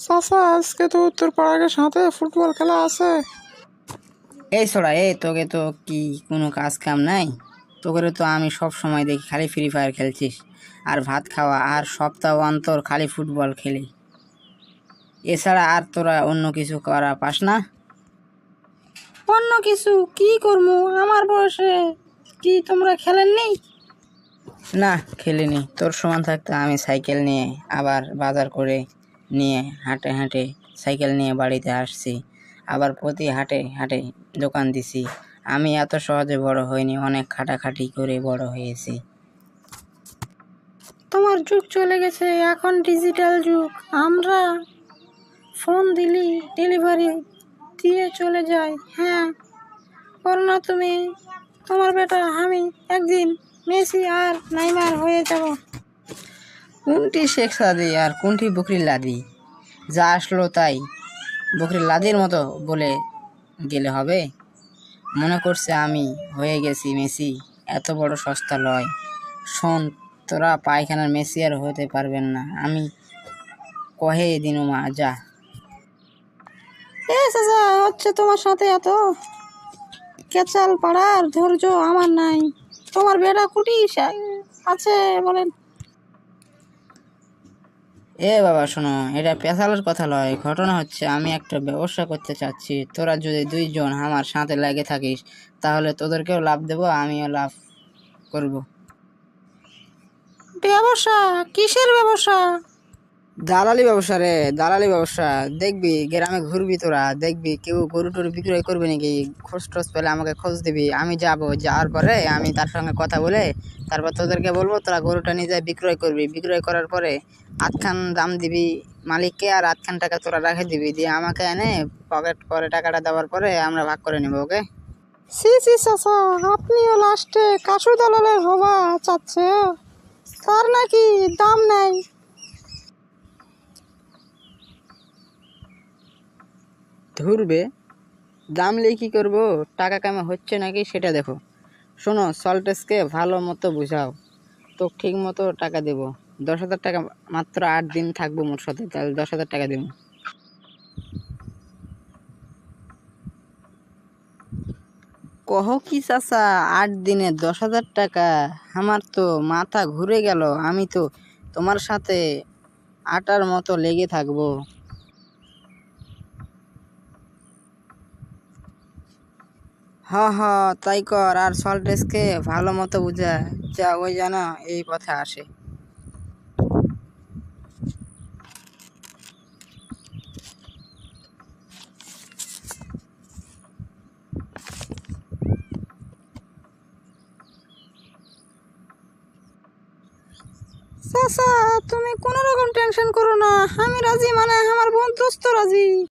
চাচা, আজকে তো উত্তর পাড়ার সাথে ফুটবল খেলা আছে। এই ছোড়া, তোকে তো কি কোনো কাজ কাম নাই? তোকে তো আমি সব সময় দেখি খালি ফ্রি ফায়ার খেলছিস আর ভাত খাওয়া, আর সপ্তাহ অন্তর খালি ফুটবল খেলি। এছাড়া আর তোরা অন্য কিছু করা পাস না? অন্য কিছু কি করবো? আমার বয়সে কি তোমরা খেলেননি? না, খেলিনি। তোর সমান থাকতে আমি সাইকেল নিয়ে আবার বাজার করে নিয়ে হাঁটে হাঁটে সাইকেল নিয়ে বাড়িতে আসছি, আবার প্রতি হাটে হাটে দোকান দিছি। আমি এত সহজে বড় হইনি, অনেক খাটাখাটি করে বড় হয়েছি। তোমার যুগ চলে গেছে, এখন ডিজিটাল যুগ। আমরা ফোন দিলি ডেলিভারি দিয়ে চলে যাই। হ্যাঁ, করো না তুমি। তোমার বেটা আমি একদিন মেসি আর নাইমার হয়ে যাব। কোনটি শেখ সাদি আর কোনটি বকরির লাদি? যা আসলো তাই বকরির লাদির মতো বলে গেলে হবে? মনে করছে আমি হয়ে গেছি মেসি? এত বড় সস্তা লয়। শোন, তোরা পায়খানার মেসি আর হতে পারবেন না। আমি কহে দিনুমা, যা। চাচা, হচ্ছে তোমার সাথে এত কেচাল পাড়ার ধৈর্য আমার নাই। তোমার বেটা কুটি আছে বলেন? বাবা শোনো, এটা পেশালের কথা লয়। ঘটনা হচ্ছে আমি একটা ব্যবসা করতে চাচ্ছি। তোরা যদি দুইজন আমার সাথে লেগে থাকিস তাহলে তোদেরকেও লাভ দেবো, আমিও লাভ করব। ব্যবসা? কিসের ব্যবসা? দালালি ব্যবসা রে, দালালি ব্যবসা। দেখবি গ্রামে ঘুরবি, তোরা দেখবি কেউ গরু টরু বিক্রয় করবে নাকি। খোঁজ টোজ পেলে আমাকে খোঁজ দিবি, আমি যাবো। যাওয়ার পরে আমি তার সঙ্গে কথা বলে তারপর তোদেরকে বলবো, তোরা গরুটা নিয়ে যায় বিক্রয় করবি। বিক্রয় করার পরে আধখান দাম দিবি মালিককে, আর আধখান টাকা তোরা রেখে দিবি, দিয়ে আমাকে এনে পকেট করে টাকাটা দেওয়ার পরে আমরা ভাগ করে নেবো। ওকে? সি সি চাচা, আপনিও লাস্টে কাশু দালালের হওয়া চাচ্ছে? তার নাকি দাম নাই? ধরবে দাম নিয়ে কী করবো? টাকা কামে হচ্ছে নাকি সেটা দেখো। শোনো, সল্টেসকে ভালো মতো বুঝাও, তো ঠিক মতো টাকা দেবো। 10,000 টাকা, মাত্র 8 দিন থাকবো মোর সাথে, তাহলে 10,000 টাকা দেবো। কহ কি চাচা, 8 দিনে 10,000 টাকা? আমার তো মাথা ঘুরে গেল। আমি তো তোমার সাথে আটার মতো লেগে থাকবো। হ হ, তাই কর। আর সল্টেসকে ভালো মতো বুঝা, যা ওই যেন এই পথে আসে। চাচা, তুমি কোনো রকম টেনশন করো না। আমি রাজি, মানে আমার বন্ধুত্ব রাজি।